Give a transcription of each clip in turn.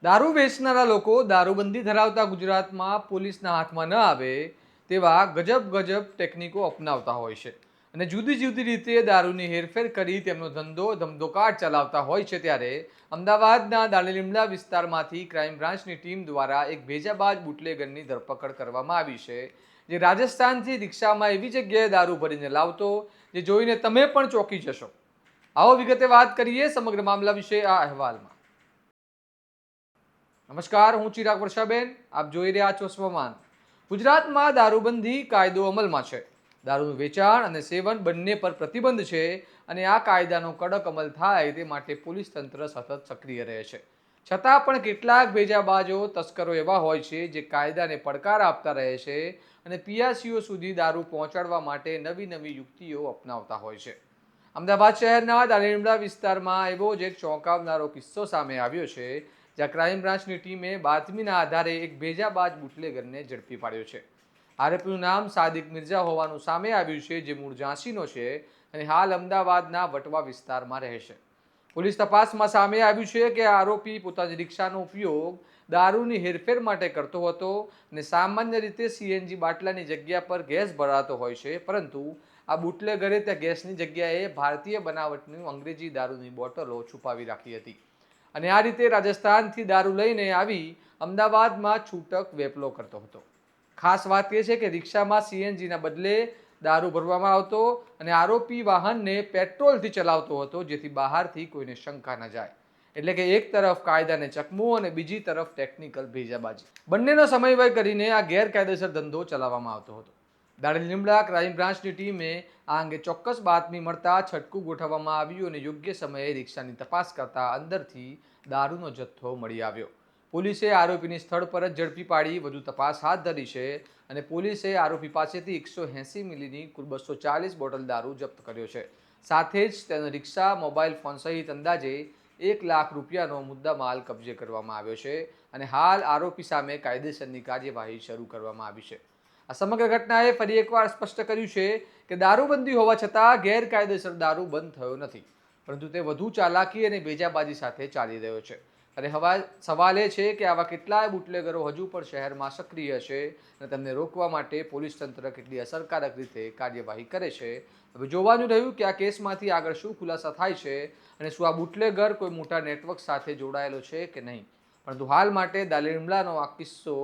દારૂ વેચનારા લોકો દારૂબંધી ધરાવતા ગુજરાતમાં પોલીસના હાથમાં ન આવે તેવા ગજબ ટેકનિકો અપનાવતા હોય છે અને જુદી જુદી રીતે દારૂની હેરફેર કરી તેમનો ધંધો ધમધોકાટ ચલાવતા હોય છે. ત્યારે અમદાવાદના દાણીલીમડા વિસ્તારમાંથી ક્રાઇમ બ્રાન્ચની ટીમ દ્વારા એક ભેજાબાજ બુટલેગરની ધરપકડ કરવામાં આવી છે, જે રાજસ્થાનથી રિક્ષામાં એવી જગ્યાએ દારૂ ભરીને લાવતો જે જોઈને તમે પણ ચોંકી જશો. આવો વિગતે વાત કરીએ સમગ્ર મામલા વિશે આ અહેવાલમાં. નમસ્કાર, હું ચિરાગ વર્ષાબેન. આપ જોઈ રહ્યા છો સ્વમાન. ગુજરાતમાં દારૂબંધી કાયદો અમલમાં છે. દારૂનું વેચાણ અને સેવન બંને પર પ્રતિબંધ છે અને આ કાયદાનો કડક અમલ થાય તે માટે પોલીસ તંત્ર સતત સક્રિય રહે છે. છતાં પણ કેટલાક ભેજાબાજો તસ્કરો એવા હોય છે જે કાયદાને પડકાર આપતા રહે છે અને પીઆસીઓ સુધી દારૂ પહોંચાડવા માટે નવી નવી યુક્તિઓ અપનાવતા હોય છે. અમદાવાદ શહેરના દાણીલીમડા વિસ્તારમાં એવો જ એક ચોંકાવનારો કિસ્સો સામે આવ્યો છે, જ્યાં ક્રાઇમ બ્રાન્ચની ટીમે બાતમીના આધારે એક ભેજાબાજ બુટલેગરને ઝડપી પાડ્યો છે. આરોપીનું નામ સાદિક મિર્ઝા હોવાનું સામે આવ્યું છે, જે મૂળ ઝાંસીનો છે અને હાલ અમદાવાદના વટવા વિસ્તારમાં રહે છે. પોલીસ તપાસમાં સામે આવ્યું છે કે આરોપી પોતાની રિક્ષાનો ઉપયોગ દારૂની હેરફેર માટે કરતો હતો અને સામાન્ય રીતે સીએનજી બાટલાની જગ્યા પર ગેસ ભરાતો હોય છે, પરંતુ આ બુટલેગરે ત્યાં ગેસની જગ્યાએ ભારતીય બનાવટની અંગ્રેજી દારૂની બોટલો છુપાવી રાખી હતી અને આ રીતે રાજસ્થાનથી દારૂ લઈને આવી અમદાવાદમાં છૂટક વેપલો કરતો હતો. ખાસ વાત એ છે કે રિક્ષામાં સીએનજીના બદલે દારૂ ભરવામાં આવતો અને આરોપી વાહનને પેટ્રોલથી ચલાવતો હતો, જેથી બહારથી કોઈને શંકા ન જાય. એટલે કે એક તરફ કાયદાને ચકમું અને બીજી તરફ ટેકનિકલ ભેજાબાજી, બંનેનો સમન્વય કરીને આ ગેરકાયદેસર ધંધો ચલાવવામાં આવતો હતો. દાણીલીમડા ક્રાઇમ બ્રાન્ચની ટીમે આ અંગે ચોક્કસ બાતમી મળતા છટકું ગોઠવવામાં આવ્યું અને યોગ્ય સમયે રિક્ષાની તપાસ કરતા અંદરથી દારૂનો જથ્થો મળી આવ્યો. પોલીસે આરોપીની સ્થળ પર જ ઝડપી પાડી વધુ તપાસ હાથ ધરી છે અને પોલીસે આરોપી પાસેથી 180 મિલીની કુલ 240 બોટલ દારૂ જપ્ત કર્યો છે. સાથે જ તેનો રિક્ષા, મોબાઈલ ફોન સહિત અંદાજે 1 લાખ રૂપિયાનો મુદ્દામાલ કબજે કરવામાં આવ્યો છે અને હાલ આરોપી સામે કાયદેસરની કાર્યવાહી શરૂ કરવામાં આવી છે. આ સમગ્ર ઘટનાએ ફરી એકવાર સ્પષ્ટ કર્યું છે કે દારૂબંધી હોવા છતાં ગેરકાયદેસર દારૂ બંધ થયો નથી, પરંતુ તે વધુ ચાલાકી અને ભેજાબાજી સાથે ચાલી રહ્યો છે. અને હવે સવાલ એ છે કે આવા કેટલાય બુટલેગરો હજુ પણ શહેરમાં સક્રિય છે અને તેમને રોકવા માટે પોલીસ તંત્ર કેટલી અસરકારક રીતે કાર્યવાહી કરે છે. હવે જોવાનું રહ્યું કે આ કેસમાંથી આગળ શું ખુલાસા થાય છે અને શું આ બુટલેગર કોઈ મોટા નેટવર્ક સાથે જોડાયેલો છે કે નહીં. પરંતુ હાલ માટે દાણીલીમડાનો આ કિસ્સો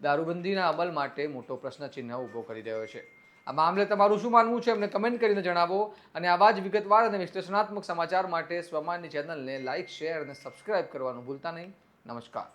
દારૂબંધીના અમલ માટે મોટો પ્રશ્નચિહ્ન ઊભો કરી રહ્યો છે. આ મામલે તમારું શું માનવું છે અમને કમેન્ટ કરીને જણાવો અને આવા જ વિગતવાર અને વિશ્લેષણાત્મક સમાચાર માટે સ્વમાનની ચેનલને લાઇક, શેર અને સબસ્ક્રાઇબ કરવાનું ભૂલતા નહીં. નમસ્કાર.